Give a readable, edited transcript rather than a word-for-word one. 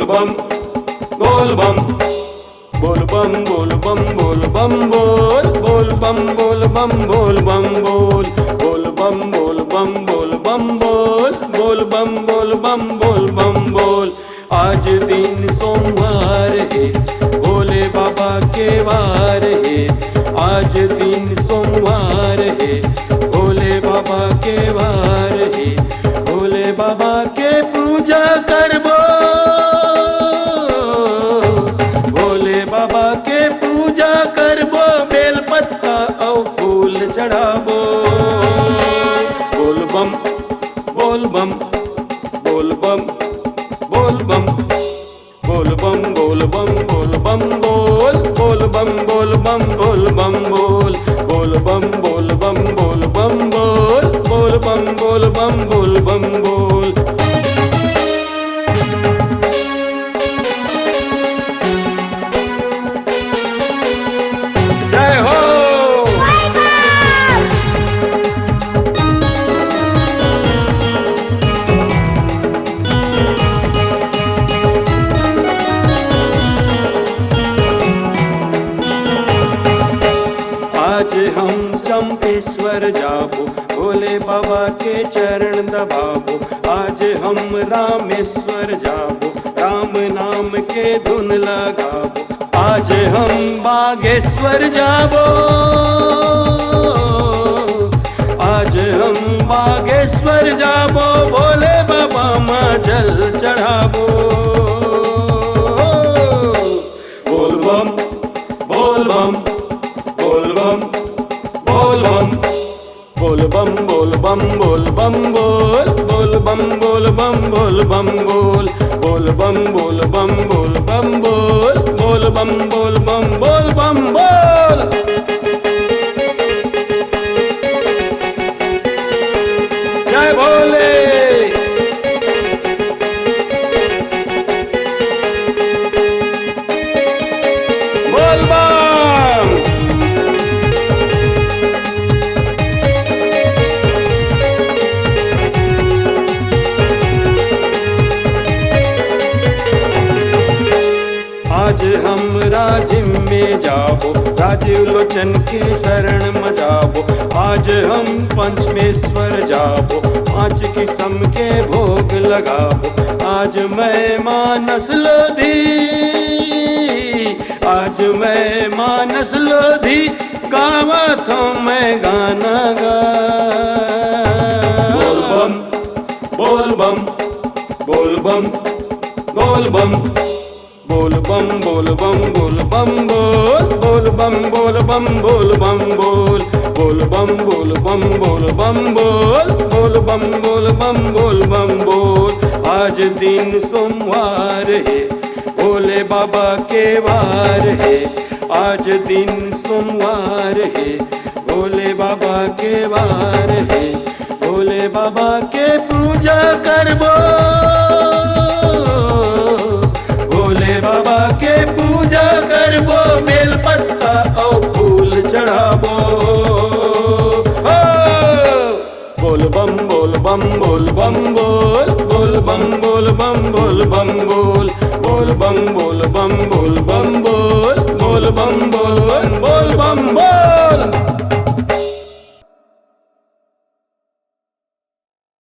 बम बोल बम बोल बम बोल बम बोल बम बोल बम बोल बम बोल बम बोल बम बोल बम बोल बम बोल बम बोल बम बोल बम बोल। आज दिन सोमवार है, भोले बाबा के वार है। आज दिन सोमवार है, भोले बाबा के वार है। भोले बाबा के पूजा करबो, भोले बाबा के पूजा करबो। बेल पत्ता और फूल चढ़ाबो। बोल बम बोल बम बोल बम बोल बम बोल बम बोल बम बोल बम बोल बम बोल बम बोल बम बोल बम बोल बम बोल बम बोल बम बोल बम बोल बम बोल। जय हो। आज हम चंपेश्वर जाबो, भोले बाबा के चरण दबाबो। आज हम रामेश्वर जाबो, राम नाम के धुन लगाबो। आज हम बागेश्वर जाबो, आज हम बागेश्वर जाबो। भोले बाबा माँ जल चढ़ाबो। बोल बम बोल बम बोल बम बोल बम बोल बम बोल बम बोल बम बोल बम बोल बम बोल बम बोल बम बोल बम बोल बम बोल बम बोल बम बोल बम बोल। जय भोले। बोल बम। आज हम राजिम में जाबो, राजीव लोचन के शरण में जाबो। आज हम पंचमेश्वर जाबो, 5 किस्म के भोग लगाबो। आज मैं मानस लोधी, आज मैं मानस लोधी गावा तो मैं गाना गा। बोल बम बोल बम बोल बम बोल बम बोल बम बोल बम बोल बम बोल बम बोल बम बोल बम बोल बम बोल बम बोल बम बोल बम बोल बम बोल बम बोल। आज दिन सोमवार है, भोले बाबा के वार है। आज दिन सोमवार है, भोले बाबा के वार है। भोले बाबा के पूजा करबो, भोले बाबा के पूजा करबो। बेल पत्ता और फूल चढ़ाबो। बोल बम बोल बम बोल बम बोल बम बोल बम बोल बम बोल बम बोल बम बोल बम बोल बम बोल बम बोल।